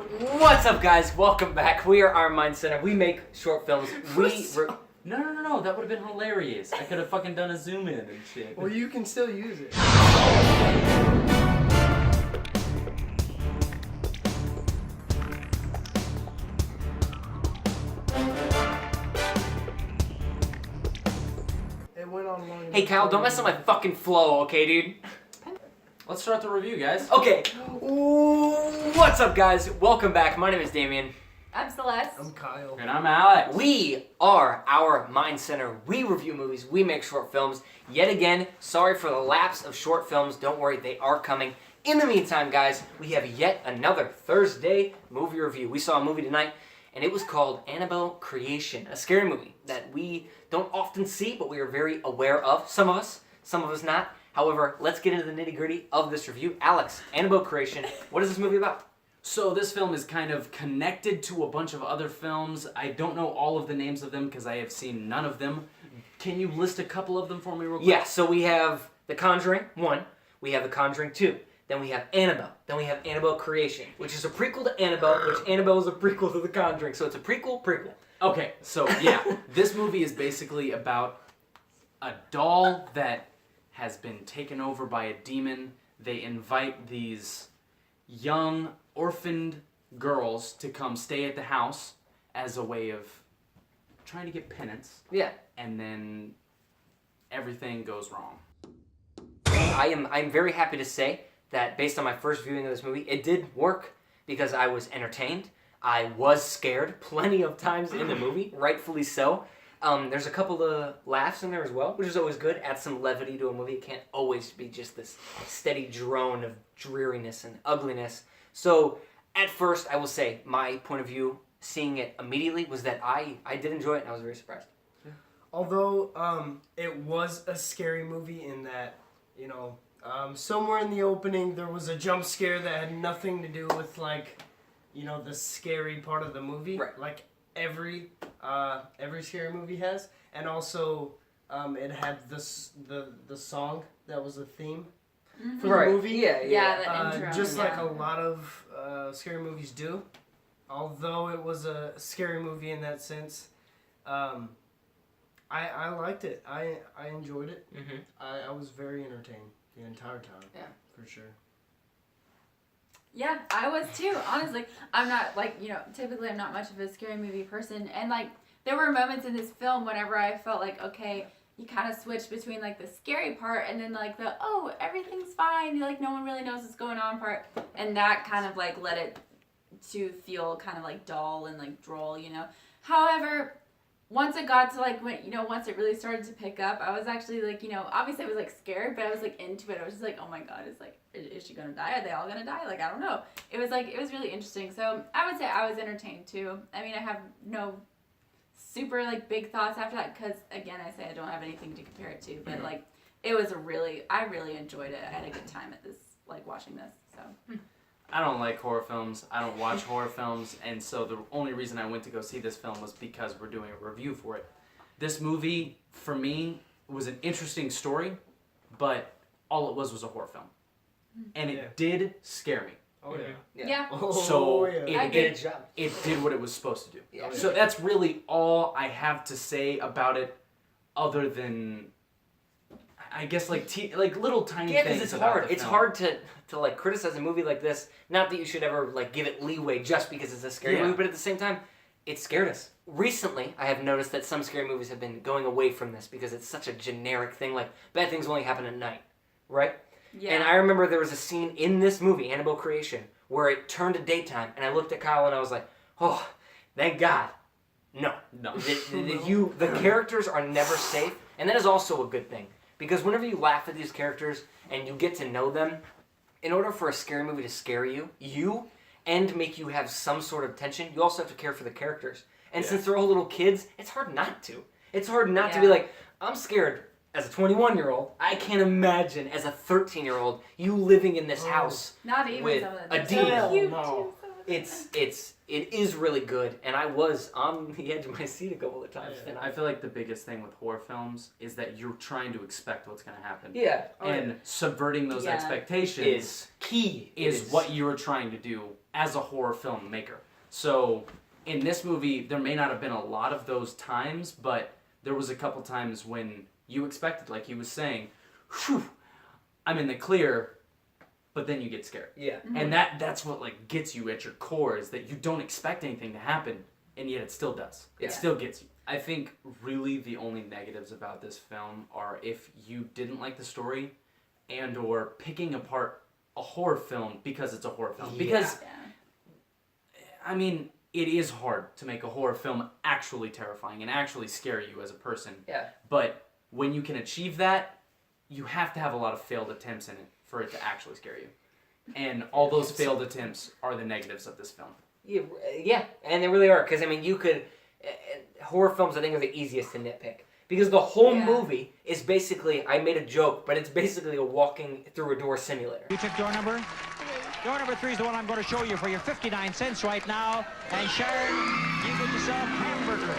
What's up, guys? Welcome back. We are Our Mind Center. We make short films. No. That would have been hilarious. I could have fucking done a zoom in and shit. Well, you can still use it. It went on long enough. Hey, Kyle, don't mess up my fucking flow, okay, dude? Let's start the review, guys. Okay. What's up, guys? Welcome back. My name is Damien. I'm Celeste. I'm Kyle. And I'm Alex. We are Our Mind Center. We review movies. We make short films. Yet again, sorry for the lapse of short films. Don't worry, they are coming. In the meantime, guys, we have yet another Thursday movie review. We saw a movie tonight, and it was called Annabelle Creation, a scary movie that we don't often see, but we are very aware of. Some of us not. However, let's get into the nitty-gritty of this review. Alex, Annabelle Creation, what is this movie about? So this film is kind of connected to a bunch of other films. I don't know all of the names of them because I have seen none of them. Can you list a couple of them for me real quick? Yeah, so we have The Conjuring 1, we have The Conjuring 2, then we have Annabelle, then we have Annabelle Creation, which is a prequel to Annabelle, which Annabelle is a prequel to The Conjuring, so it's a prequel. Okay, so yeah, this movie is basically about a doll that has been taken over by a demon. They invite these young, orphaned girls to come stay at the house as a way of trying to get penance. Yeah. And then everything goes wrong. I'm very happy to say that based on my first viewing of this movie, it did work because I was entertained. I was scared plenty of times in the movie, rightfully so. There's a couple of laughs in there as well, which is always good. Add some levity to a movie. It can't always be just this steady drone of dreariness and ugliness. So, at first, I will say, my point of view, seeing it immediately, was that I did enjoy it, and I was very surprised. Yeah. Although, it was a scary movie in that, somewhere in the opening there was a jump scare that had nothing to do with, the scary part of the movie. Right. Like every scary movie has. And also, it had the song that was a theme for the movie. Yeah. The intro. Just like a lot of scary movies do. Although it was a scary movie in that sense, I liked it. I enjoyed it. Mm-hmm. I was very entertained the entire time. Yeah. For sure. Yeah, I was too. Honestly, I'm not typically I'm not much of a scary movie person, and there were moments in this film whenever I felt like, okay, you kind of switch between the scary part and then the everything's fine, no one really knows what's going on part, and that kind of led it to feel kind of dull and droll, However, once it got to when once it really started to pick up, I was actually obviously I was scared, but I was into it. I was just oh my god, is she gonna die? Are they all gonna die? I don't know. It was it was really interesting. So I would say I was entertained too. I mean, I have no super big thoughts after that because again, I say I don't have anything to compare it to, but it was I really enjoyed it. I had a good time at this watching this. So. I don't like horror films. I don't watch horror films. And so the only reason I went to go see this film was because we're doing a review for it. This movie, for me, was an interesting story, but all it was a horror film. And it did scare me. Oh yeah. Yeah. So It did its job. It did what it was supposed to do. Yeah. So that's really all I have to say about it, other than I guess little tiny Yeah, things. because it's about hard. the It's film. hard to criticize a movie like this. Not that you should ever give it leeway just because it's a scary movie, but at the same time, it scared us. Recently, I have noticed that some scary movies have been going away from this because it's such a generic thing. Bad things only happen at night, right? Yeah. And I remember there was a scene in this movie, Annabelle Creation, where it turned to daytime, and I looked at Kyle and I was like, oh, thank God. No. The characters are never safe, and that is also a good thing. Because whenever you laugh at these characters and you get to know them, in order for a scary movie to scare you and make you have some sort of tension, you also have to care for the characters. And since they're all little kids, it's hard not to. It's hard not to be I'm scared as a 21-year-old. I can't imagine as a 13-year-old you living in this house not even with some of a them. demon. So cute No. too, some of it is really good, and I was on the edge of my seat a couple of times. And I feel like the biggest thing with horror films is that you're trying to expect what's going to happen. Yeah. And subverting those expectations is key. Is what you're trying to do as a horror filmmaker. So in this movie, there may not have been a lot of those times, but there was a couple times when you expected, like he was saying, whew, I'm in the clear, but then you get scared. Yeah. And that's what like gets you at your core, is that you don't expect anything to happen, and yet it still does. It still gets you. I think really the only negatives about this film are if you didn't like the story and or picking apart a horror film because it's a horror film. Yeah. Because, I mean, it is hard to make a horror film actually terrifying and actually scare you as a person. Yeah. But when you can achieve that, you have to have a lot of failed attempts in it for it to actually scare you. And all those failed attempts are the negatives of this film. Yeah, and they really are, because I mean, you could horror films I think are the easiest to nitpick, because the whole movie is basically, I made a joke, but it's basically a walking through a door simulator. You took door number? Door number 3 is the one I'm going to show you for your 59 cents right now. And Sharon, you get yourself hamburger.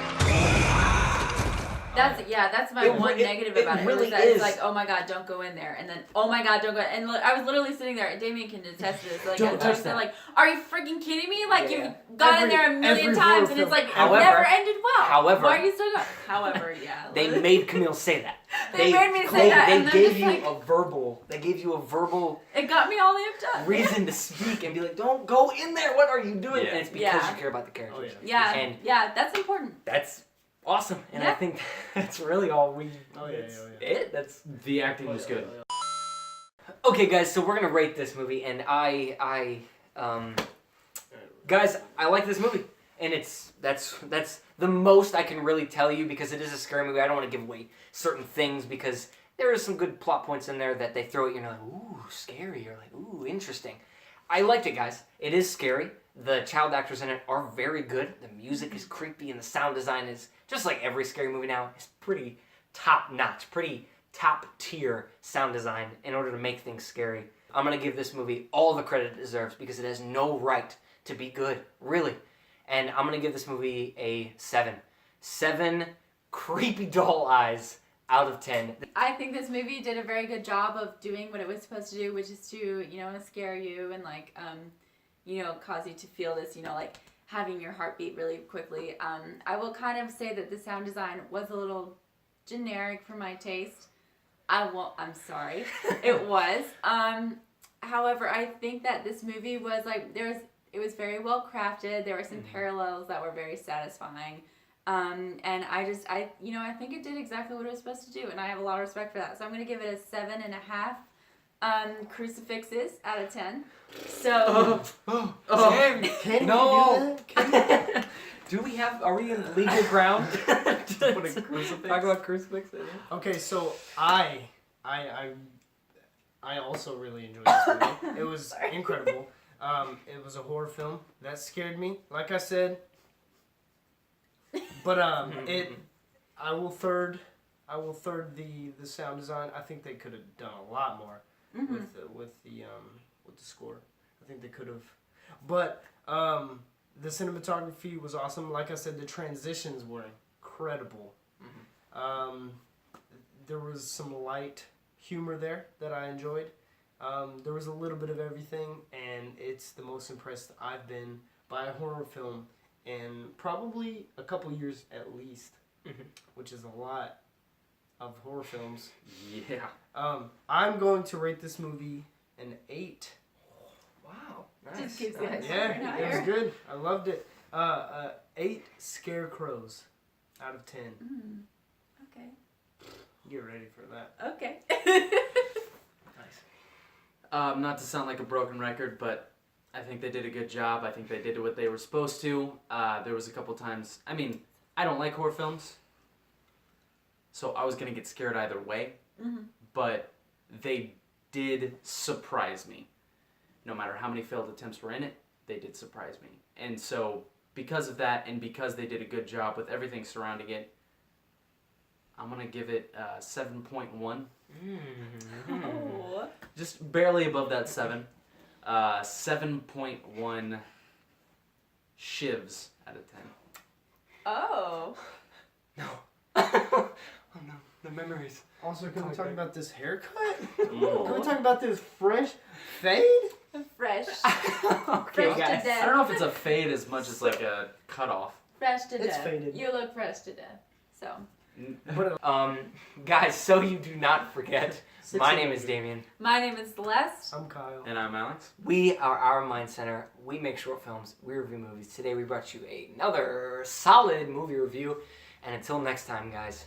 That's my one negative about it. Really was that is. It's like, oh my god, don't go in there, and then oh my god, don't go. And I was literally sitting there. And Damien can attest to this. Like, Don't touch that. Like, are you freaking kidding me? Like, Yeah. you've gone in there a million times, and it's like it never ended well. However, why are you still going? However, yeah. They made Camille say that. They made me say that, and They I'm gave just you like- a verbal. They gave you a verbal It got me all amped up. reason to speak and be like, "Don't go in there. What are you doing?" Yeah. And it's because Yeah. you care about the characters. Yeah, And yeah, that's important. that's awesome. And I Yeah. think that's really all we. It. That's The acting was good. okay, guys. So we're gonna rate this movie, and guys, I like this movie, and that's the most I can really tell you, because it is a scary movie. I don't want to give away certain things, because there are some good plot points in there that they throw at you, and you're like, ooh, scary, or like, ooh, interesting. I liked it, guys. It is scary. The child actors in it are very good. The music is creepy, and the sound design is, just like every scary movie now, is pretty top-notch, pretty top-tier sound design in order to make things scary. I'm going to give this movie all the credit it deserves, because it has no right to be good, really. And I'm going to give this movie a 7. 7 creepy doll eyes out of 10. I think this movie did a very good job of doing what it was supposed to do, which is to, scare you and like, cause you to feel this, like having your heart beat really quickly. I will kind of say that the sound design was a little generic for my taste. I'm sorry. It was. However, I think that this movie was like, it was very well crafted. There were some parallels that were very satisfying. And I think it did exactly what it was supposed to do, and I have a lot of respect for that. So I'm going to give it a 7.5 crucifixes out of 10. So, Do we have, are we in legal ground? Put a crucifix? Talk about crucifixes. Okay, so I also really enjoyed this movie. It was incredible. It was a horror film that scared me, like I said. But I will third the sound design. I think they could have done a lot more with the score. I think they could have, but the cinematography was awesome. Like I said, the transitions were incredible. There was some light humor there that I enjoyed. There was a little bit of everything, and it's the most impressed I've been by a horror film in probably a couple years at least, which is a lot of horror films. Yeah. I'm going to rate this movie an 8. Wow. Just keeps going. Yeah, it was good. I loved it. 8 scarecrows out of 10. Okay. Get ready for that. Okay. Not to sound like a broken record, but I think they did a good job. I think they did what they were supposed to. There was a couple times, I mean, I don't like horror films, so I was going to get scared either way, but they did surprise me. No matter how many failed attempts were in it, they did surprise me. And so, because of that, and because they did a good job with everything surrounding it, I'm going to give it 7.1. Oh. Just barely above that 7. 7.1 shivs out of 10. Oh. No. Oh no, the memories. Also, can we Oh, talk okay. about this haircut? Mm. Can we talk about this fresh fade? Fresh. Okay, Fresh to guys. death. I don't know if it's a fade as much as like a cutoff. Fresh to It's death. faded. You look fresh to death. So. But Guys, so you do not forget, Six my of name them. is Damien. My name is Celeste. I'm Kyle. And I'm Alex. We are Our Mind Center. We make short films. We review movies. Today we brought you another solid movie review. And until next time, guys.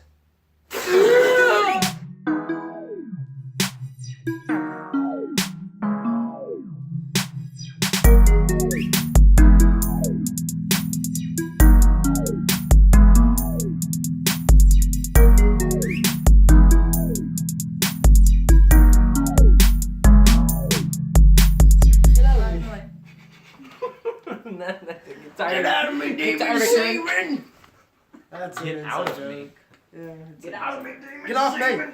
Get out of my Get out of me, Get demon out of here. semen! That's Get an out inside of me. joke. Yeah. Get out of me, demon Get off me!